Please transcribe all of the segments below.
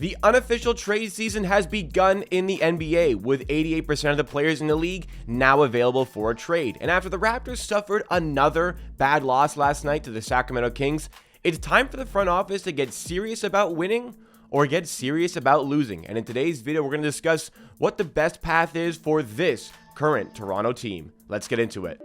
The unofficial trade season has begun in the NBA, with 88% of the players in the league now available for a trade. And after the Raptors suffered another bad loss last night to the Sacramento Kings, it's time for the front office to get serious about winning or get serious about losing. And in today's video, we're going to discuss what the best path is for this current Toronto team. Let's get into it.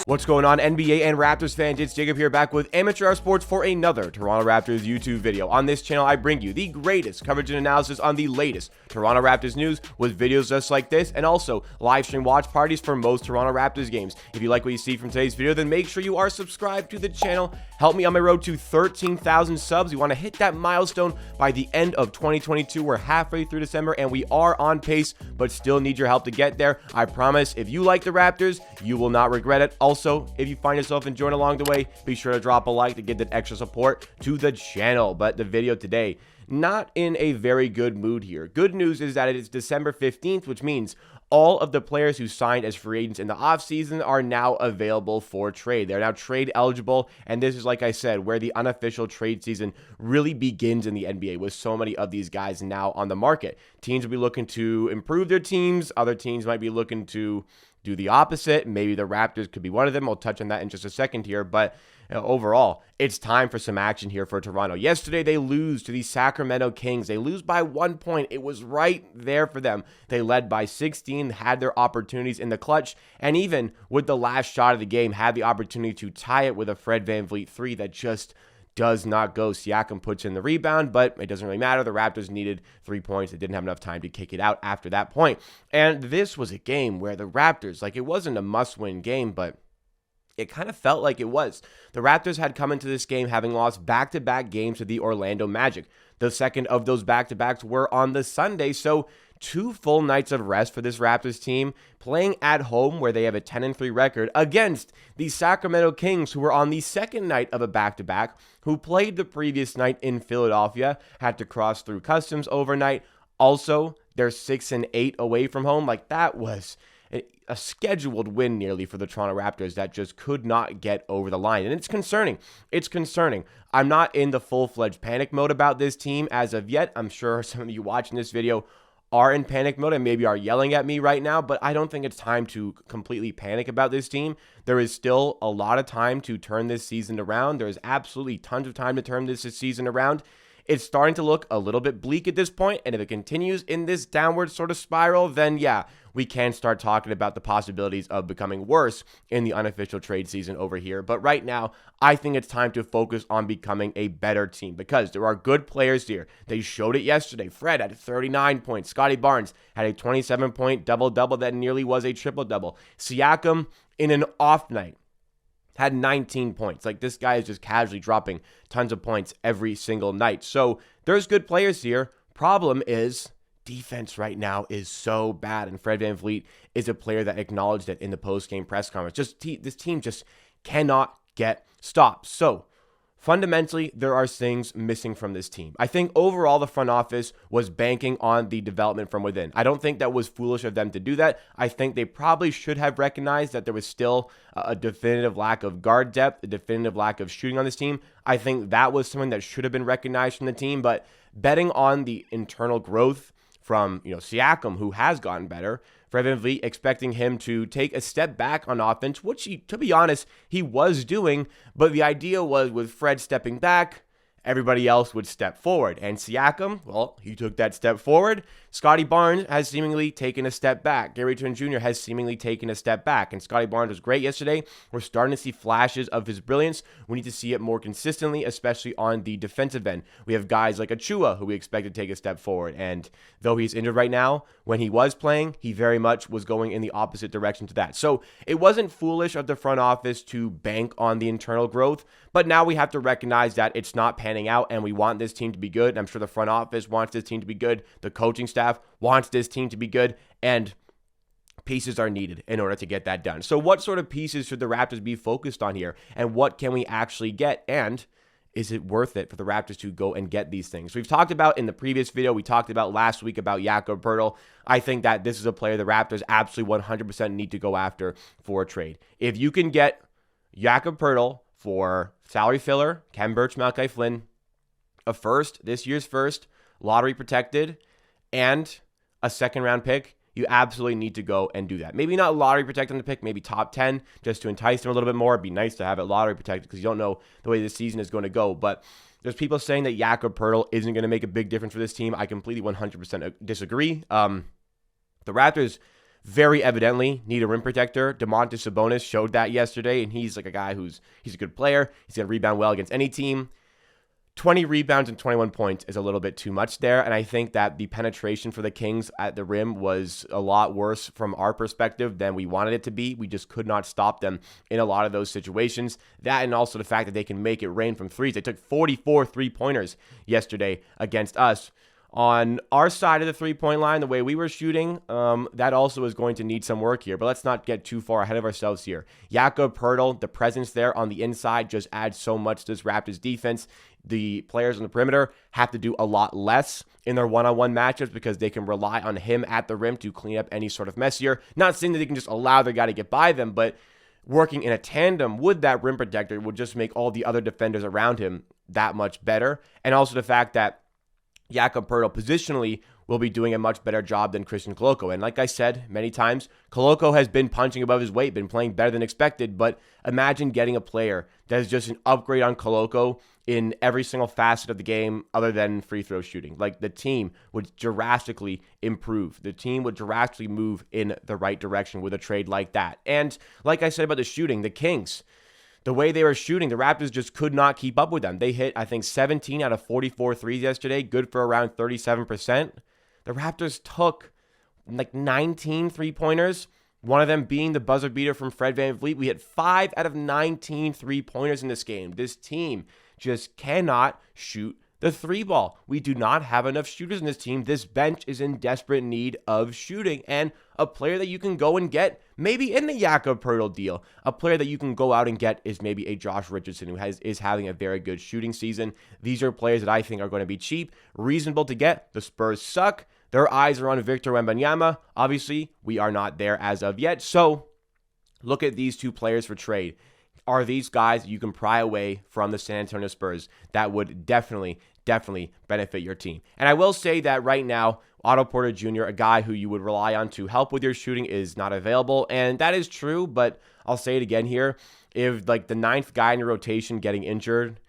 What's going on, NBA and Raptors fans? It's Jacob here, back with Amateur Hour Sports for another Toronto Raptors YouTube video. On this channel, I bring you the greatest coverage and analysis on the latest Toronto Raptors news, with videos just like this, and also live stream watch parties for most Toronto Raptors games. If you like what you see from today's video, then make sure you are subscribed to the channel. Help me on my road to 13,000 subs. We want to hit that milestone by the end of 2022. We're halfway through December, and we are on pace, but still need your help to get there. I promise, if you like the Raptors, you will not regret it. Also, if you find yourself enjoying along the way, be sure to drop a like to give that extra support to the channel. But the video today, not in a very good mood here. Good news is that it is December 15th, which means all of the players who signed as free agents in the offseason are now available for trade. They're now trade eligible, and this is, like I said, where the unofficial trade season really begins in the NBA, with so many of these guys now on the market. Teams will be looking to improve their teams. Other teams might be looking to do the opposite. Maybe the Raptors could be one of them. I'll touch on that in just a second here, but overall, it's time for some action here for Toronto. Yesterday, they lose to the Sacramento Kings. They lose by 1 point. It was right there for them. They led by 16, had their opportunities in the clutch, and even with the last shot of the game, had the opportunity to tie it with a Fred VanVleet three that just does not go. Siakam puts in the rebound, but it doesn't really matter. The Raptors needed 3 points. They didn't have enough time to kick it out after that point. And this was a game where the Raptors, it wasn't a must-win game, but it kind of felt like it was. The Raptors had come into this game having lost back-to-back games to the Orlando Magic. The second of those back-to-backs were on the Sunday, so 2 full nights of rest for this Raptors team, playing at home where they have a 10-3 record against the Sacramento Kings, who were on the second night of a back-to-back, who played the previous night in Philadelphia, had to cross through customs overnight. Also, they're 6-8 away from home. That was a scheduled win nearly for the Toronto Raptors that just could not get over the line. And it's concerning. It's concerning. I'm not in the full-fledged panic mode about this team as of yet. I'm sure some of you watching this video are in panic mode and maybe are yelling at me right now, but I don't think it's time to completely panic about this team. There is still a lot of time to turn this season around. There is absolutely tons of time to turn this season around. It's starting to look a little bit bleak at this point, and if it continues in this downward sort of spiral, then yeah, we can start talking about the possibilities of becoming worse in the unofficial trade season over here. But right now, I think it's time to focus on becoming a better team, because there are good players here. They showed it yesterday. Fred had 39 points. Scottie Barnes had a 27-point double-double that nearly was a triple-double. Siakam, in an off night, had 19 points. This guy is just casually dropping tons of points every single night. So there's good players here. Problem is, defense right now is so bad, and Fred VanVleet is a player that acknowledged it in the post-game press conference. This team just cannot get stopped. So fundamentally, there are things missing from this team. I think overall the front office was banking on the development from within. I don't think that was foolish of them to do that. I think they probably should have recognized that there was still a definitive lack of guard depth, a definitive lack of shooting on this team. I think that was something that should have been recognized from the team, but betting on the internal growth from Siakam, who has gotten better, Fred VanVleet, expecting him to take a step back on offense, which he, to be honest, he was doing, but the idea was with Fred stepping back, everybody else would step forward. And Siakam, well, he took that step forward. Scottie Barnes has seemingly taken a step back. Gary Trent Jr. has seemingly taken a step back. And Scottie Barnes was great yesterday. We're starting to see flashes of his brilliance. We need to see it more consistently, especially on the defensive end. We have guys like Achua, who we expect to take a step forward. And though he's injured right now, when he was playing, he very much was going in the opposite direction to that. So it wasn't foolish of the front office to bank on the internal growth, but now we have to recognize that it's not panning out, and we want this team to be good. And I'm sure the front office wants this team to be good. The coaching staff wants this team to be good, and pieces are needed in order to get that done. So what sort of pieces should the Raptors be focused on here, and what can we actually get? And is it worth it for the Raptors to go and get these things? We've talked about in the previous video, we talked about last week about Jakob Poeltl. I think that this is a player the Raptors absolutely 100% need to go after for a trade. If you can get Jakob Poeltl for salary filler, Ken Burch, Malachi Flynn, a first, this year's first, lottery protected, and a second round pick, you absolutely need to go and do that. Maybe not lottery protected on the pick, maybe top 10, just to entice them a little bit more. It'd be nice to have it lottery protected because you don't know the way this season is going to go. But there's people saying that Jakob Poeltl isn't going to make a big difference for this team. I completely 100% disagree. The Raptors very evidently need a rim protector. Domantas Sabonis showed that yesterday, and he's like a guy he's a good player. He's going to rebound well against any team. 20 rebounds and 21 points is a little bit too much there, and I think that the penetration for the Kings at the rim was a lot worse from our perspective than we wanted it to be. We just could not stop them in a lot of those situations. That and also the fact that they can make it rain from threes. They took 44 three-pointers yesterday against us. On our side of the three-point line, the way we were shooting, that also is going to need some work here. But let's not get too far ahead of ourselves here. Jakob Poeltl, the presence there on the inside just adds so much to this Raptors defense. The players on the perimeter have to do a lot less in their one-on-one matchups because they can rely on him at the rim to clean up any sort of mess here. Not saying that they can just allow their guy to get by them, but working in a tandem with that rim protector would just make all the other defenders around him that much better. And also the fact that Jakob Poeltl positionally will be doing a much better job than Christian Koloko. And like I said many times, Koloko has been punching above his weight, been playing better than expected, but imagine getting a player that is just an upgrade on Koloko in every single facet of the game other than free throw shooting. Like, the team would drastically improve. The team would drastically move in the right direction with a trade like that. And like I said about the shooting, the Kings, the way they were shooting, the Raptors just could not keep up with them. They hit, I think, 17 out of 44 threes yesterday, good for around 37%. The Raptors took like 19 three-pointers, one of them being the buzzer beater from Fred VanVleet. We hit 5 out of 19 three-pointers in this game. This team just cannot shoot the three ball. We do not have enough shooters in this team. This bench is in desperate need of shooting, and a player that you can go and get, maybe in the Jakob Poeltl deal, a player that you can go out and get is maybe a Josh Richardson who is having a very good shooting season. These are players that I think are going to be cheap, reasonable to get. The Spurs suck. Their eyes are on Victor Wembanyama. Obviously, we are not there as of yet. So look at these two players for trade. Are these guys you can pry away from the San Antonio Spurs that would definitely benefit your team? And I will say that right now, Otto Porter Jr., a guy who you would rely on to help with your shooting, is not available. And that is true, but I'll say it again here. If like the ninth guy in your rotation getting injured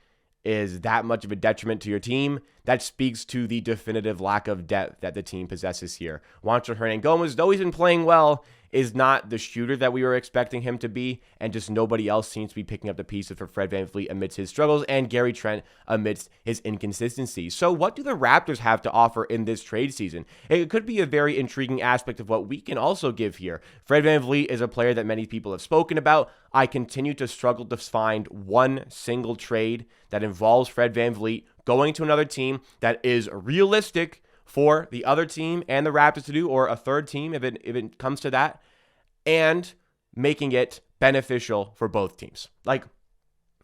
is that much of a detriment to your team, that speaks to the definitive lack of depth that the team possesses here. Juancho Hernangomez, though he's been playing well, is not the shooter that we were expecting him to be, and just nobody else seems to be picking up the pieces for Fred VanVleet amidst his struggles, and Gary Trent amidst his inconsistencies. So what do the Raptors have to offer in this trade season? It could be a very intriguing aspect of what we can also give here. Fred VanVleet is a player that many people have spoken about. I continue to struggle to find one single trade that involves Fred VanVleet going to another team that is realistic for the other team and the Raptors to do, or a third team if it comes to that, and making it beneficial for both teams. Like,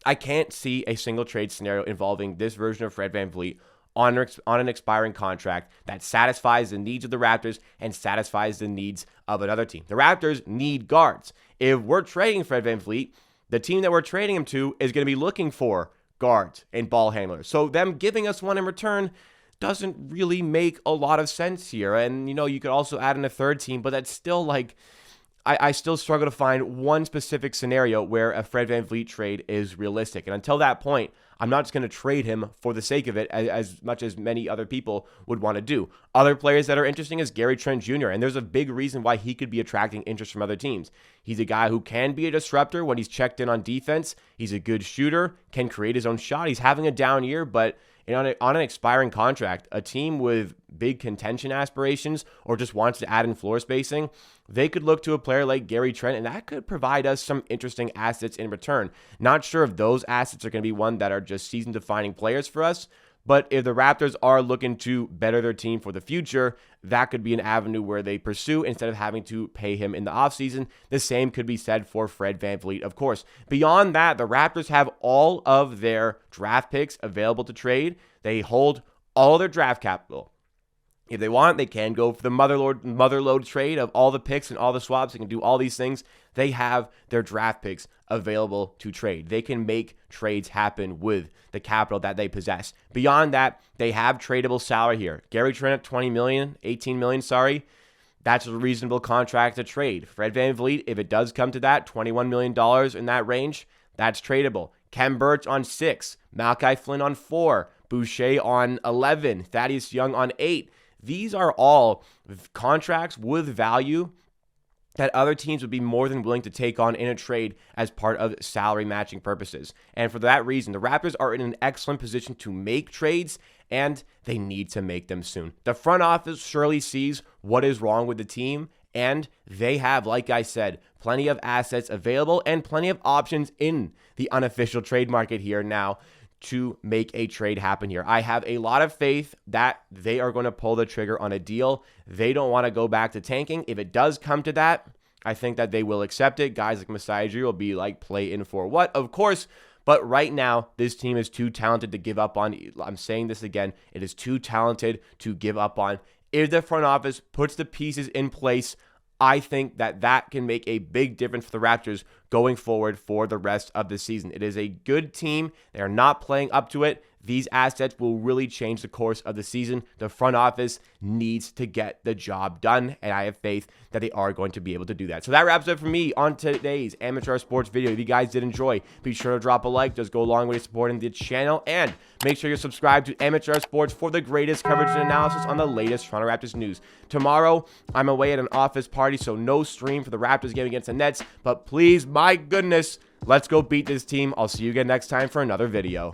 I can't see a single trade scenario involving this version of Fred VanVleet on an expiring contract that satisfies the needs of the Raptors and satisfies the needs of another team. The Raptors need guards. If we're trading Fred VanVleet, the team that we're trading him to is going to be looking for guards and ball handlers. So them giving us one in return doesn't really make a lot of sense here. And, you could also add in a third team, but that's still like, I still struggle to find one specific scenario where a Fred VanVleet trade is realistic. And until that point, I'm not just going to trade him for the sake of it, as much as many other people would want to do. Other players that are interesting is Gary Trent Jr., and there's a big reason why he could be attracting interest from other teams. He's a guy who can be a disruptor when he's checked in on defense. He's a good shooter, can create his own shot. He's having a down year, but on an expiring contract, a team with big contention aspirations or just wants to add in floor spacing, they could look to a player like Gary Trent, and that could provide us some interesting assets in return. Not sure if those assets are going to be one that are just season-defining players for us, But if the Raptors are looking to better their team for the future, that could be an avenue where they pursue instead of having to pay him in the offseason. The same could be said for Fred VanVleet, of course. Beyond that, the Raptors have all of their draft picks available to trade. They hold all their draft capital. If they want, they can go for the motherload trade of all the picks and all the swaps. They can do all these things. They have their draft picks available to trade. They can make trades happen with the capital that they possess. Beyond that, they have tradable salary here. Gary Trent at $18 million, that's a reasonable contract to trade. Fred VanVleet, if it does come to that, $21 million in that range, that's tradable. Kem Birch on 6, Malachi Flynn on 4, Boucher on 11, Thaddeus Young on 8. These are all contracts with value that other teams would be more than willing to take on in a trade as part of salary matching purposes. And for that reason, the Raptors are in an excellent position to make trades, and they need to make them soon. The front office surely sees what is wrong with the team, and they have, like I said, plenty of assets available and plenty of options in the unofficial trade market here now to make a trade happen here. I have a lot of faith that they are going to pull the trigger on a deal. They don't want to go back to tanking. If it does come to that, I think that they will accept it. Guys like Masai Ujiri will be like, play in for what? Of course. But right now, this team is too talented to give up on. I'm saying this again. It is too talented to give up on. If the front office puts the pieces in place, I think that that can make a big difference for the Raptors going forward for the rest of the season. It is a good team. They are not playing up to it. These assets will really change the course of the season. The front office needs to get the job done, and I have faith that they are going to be able to do that. So that wraps it up for me on today's Amateur Sports video. If you guys did enjoy, be sure to drop a like. It does go a long way to supporting the channel, and make sure you're subscribed to Amateur Sports for the greatest coverage and analysis on the latest Toronto Raptors news. Tomorrow, I'm away at an office party, so no stream for the Raptors game against the Nets, but please, my goodness, let's go beat this team. I'll see you again next time for another video.